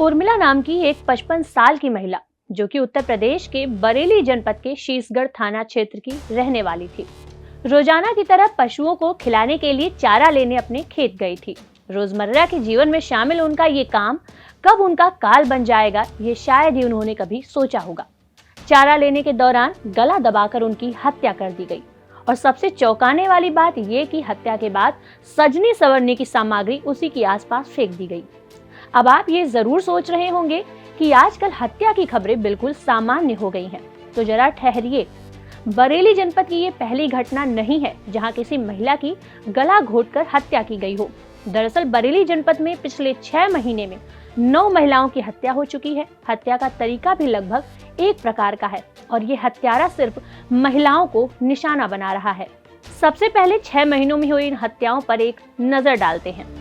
उर्मिला नाम की एक 55 साल की महिला जो कि उत्तर प्रदेश के बरेली जनपद के शीशगढ़ थाना क्षेत्र की रहने वाली थी, रोजाना की तरह पशुओं को खिलाने के लिए चारा लेने अपने खेत गई थी। रोजमर्रा के जीवन में शामिल उनका ये काम कब उनका काल बन जाएगा, ये शायद ही उन्होंने कभी सोचा होगा। चारा लेने के दौरान गला दबाकर उनकी हत्या कर दी गई और सबसे चौंकाने वाली बात यह कि हत्या के बाद सजने संवरने की सामग्री उसी के आसपास फेंक दी गई। अब आप ये जरूर सोच रहे होंगे कि आजकल हत्या की खबरें बिल्कुल सामान्य हो गई हैं, तो जरा ठहरिए। बरेली जनपद की ये पहली घटना नहीं है जहां किसी महिला की गला घोंटकर हत्या की गई हो। दरअसल बरेली जनपद में पिछले 6 महीने में 9 महिलाओं की हत्या हो चुकी है। हत्या का तरीका भी लगभग एक प्रकार का है और ये हत्यारा सिर्फ महिलाओं को निशाना बना रहा है। सबसे पहले 6 महीनों में हुई इन हत्याओं पर एक नजर डालते हैं।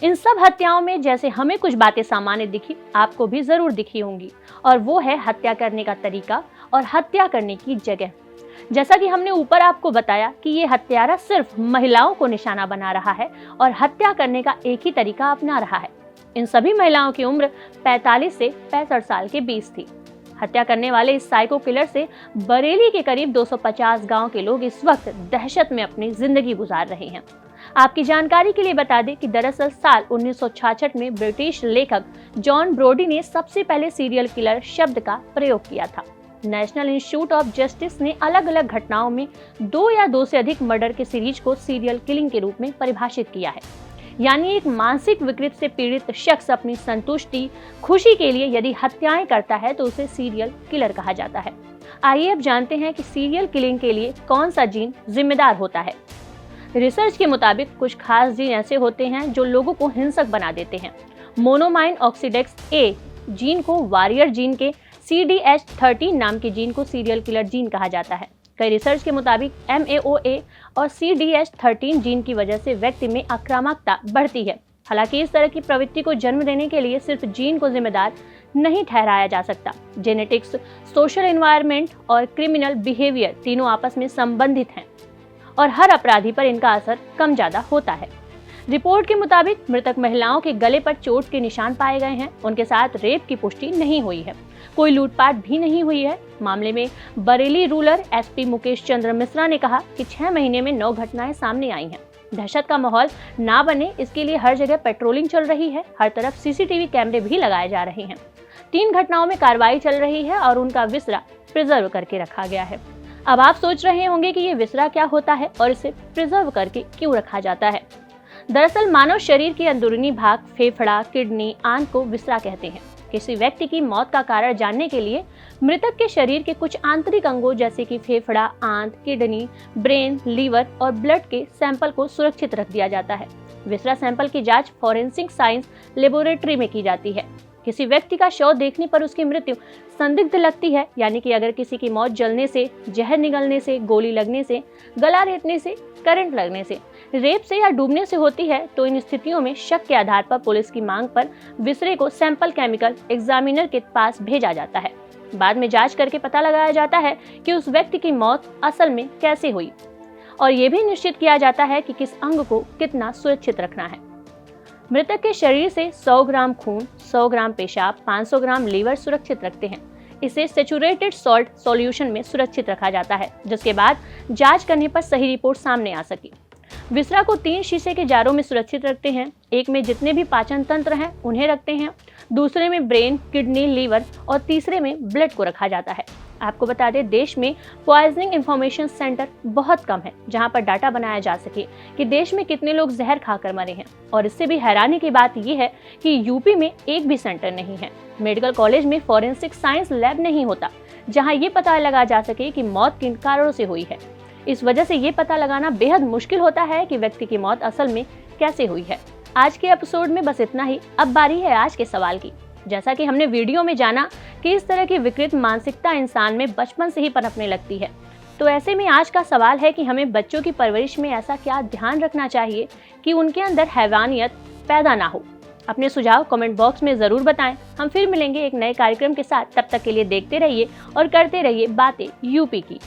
इन सब हत्याओं में जैसे हमें कुछ बातें सामान्य दिखी, आपको भी जरूर दिखी होंगी, और वो है हत्या करने का तरीका और हत्या करने की जगह। जैसा कि हमने ऊपर आपको बताया कि ये हत्यारा सिर्फ महिलाओं को निशाना बना रहा है और हत्या करने का एक ही तरीका अपना रहा है। इन सभी महिलाओं की उम्र 45 से 65 साल के बीच थी। हत्या करने वाले इस साइको किलर से बरेली के करीब 250 गांव के लोग इस वक्त दहशत में अपनी जिंदगी गुजार रहे हैं। आपकी जानकारी के लिए बता दें कि दरअसल साल 1966 में ब्रिटिश लेखक जॉन ब्रोडी ने सबसे पहले सीरियल किलर शब्द का प्रयोग किया था। नेशनल इंस्टीट्यूट ऑफ जस्टिस ने अलग अलग घटनाओं में 2 या 2 से अधिक मर्डर के सीरीज को सीरियल किलिंग के रूप में परिभाषित किया है। यानी एक मानसिक विकृति से पीड़ित शख्स अपनी संतुष्टि, खुशी के लिए यदि हत्याएं करता है तो उसे सीरियल किलर कहा जाता है। आइए अब जानते हैं कि सीरियल किलिंग के लिए कौन सा जीन जिम्मेदार होता है। रिसर्च के मुताबिक कुछ खास जीन ऐसे होते हैं जो लोगों को हिंसक बना देते हैं। मोनोमाइन ऑक्सीडेक्स ए जीन को वॉरियर जीन के CDH13 नाम के जीन को सीरियल किलर जीन कहा जाता है। कई रिसर्च के मुताबिक MAOA और CDH13 जीन की वजह से व्यक्ति में आक्रामकता बढ़ती है। हालांकि इस तरह की प्रवृत्ति को जन्म देने के लिए सिर्फ जीन को जिम्मेदार नहीं ठहराया जा सकता। जेनेटिक्स, सोशल एनवायरनमेंट और क्रिमिनल बिहेवियर तीनों आपस में संबंधित हैं और हर अपराधी पर इनका असर कम ज्यादा होता है। रिपोर्ट के मुताबिक मृतक महिलाओं के गले पर चोट के निशान पाए गए हैं। उनके साथ रेप की पुष्टि नहीं हुई है, कोई लूटपाट भी नहीं हुई है। मामले में बरेली रूरल SP मुकेश चंद्र मिश्रा ने कहा कि 6 महीने में 9 घटनाएं सामने आई हैं। दहशत का माहौल ना बने इसके लिए हर जगह पेट्रोलिंग चल रही है, हर तरफ CCTV कैमरे भी लगाए जा रहे हैं। 3 घटनाओं में कार्रवाई चल रही है और उनका विसरा प्रिजर्व करके रखा गया है। अब आप सोच रहे होंगे कि ये विसरा क्या होता है और इसे प्रिजर्व करके क्यों रखा जाता है। दरअसल मानव शरीर के अंदरूनी भाग फेफड़ा, किडनी, आंत को विसरा कहते हैं। किसी व्यक्ति की मौत का कारण जानने के लिए मृतक के शरीर के कुछ आंतरिक अंगों जैसे कि फेफड़ा, आंत, किडनी, ब्रेन, लीवर और ब्लड के सैंपल को सुरक्षित रख दिया जाता है। विसरा सैंपल की जांच फॉरेंसिक साइंस लेबोरेटरी में की जाती है। किसी व्यक्ति का शव देखने पर उसकी मृत्यु संदिग्ध लगती है, यानी कि अगर किसी की मौत जलने से, जहर निगलने से, गोली लगने से, गला रेतने से, करंट लगने से, रेप से या डूबने से होती है तो इन स्थितियों में शक के आधार पर पुलिस की मांग पर विसरे को सैंपल केमिकल एग्जामिनर के पास भेजा जाता है। बाद में जांच करके पता लगाया जाता है कि उस व्यक्ति की मौत असल में कैसे हुई और ये भी निश्चित किया जाता है कि किस अंग को कितना सुरक्षित रखना है। मृतक के शरीर से 100 ग्राम खून, 100 ग्राम पेशाब, 500 ग्राम लीवर सुरक्षित रखते हैं। इसे सैचुरेटेड सॉल्ट सॉल्यूशन में सुरक्षित रखा जाता है, जिसके बाद जांच करने पर सही रिपोर्ट सामने आ सके। विसरा को 3 शीशे के जारों में सुरक्षित रखते हैं। एक में जितने भी पाचन तंत्र हैं उन्हें रखते हैं, दूसरे में ब्रेन, किडनी, लीवर और तीसरे में ब्लड को रखा जाता है। आपको बता दें, देश में पॉइजनिंग इंफॉर्मेशन सेंटर बहुत कम है जहां पर डाटा बनाया जा सके कि देश में कितने लोग जहर खाकर मरे हैं। और इससे भी हैरानी की बात यह है कि यूपी में एक भी सेंटर नहीं है। मेडिकल कॉलेज में फॉरेंसिक साइंस लैब नहीं होता जहां ये पता लगा जा सके कि मौत किन कारणों से हुई है। इस वजह से ये पता लगाना बेहद मुश्किल होता है कि व्यक्ति की मौत असल में कैसे हुई है। आज के एपिसोड में बस इतना ही। अब बारी है आज के सवाल की। जैसा कि हमने वीडियो में जाना कि इस तरह की विकृत मानसिकता इंसान में बचपन से ही पनपने लगती है, तो ऐसे में आज का सवाल है कि हमें बच्चों की परवरिश में ऐसा क्या ध्यान रखना चाहिए कि उनके अंदर हैवानियत पैदा ना हो। अपने सुझाव कमेंट बॉक्स में ज़रूर बताएं। हम फिर मिलेंगे एक नए कार्यक्रम के साथ। तब तक के लिए देखते रहिए और करते रहिए बातें यूपी की।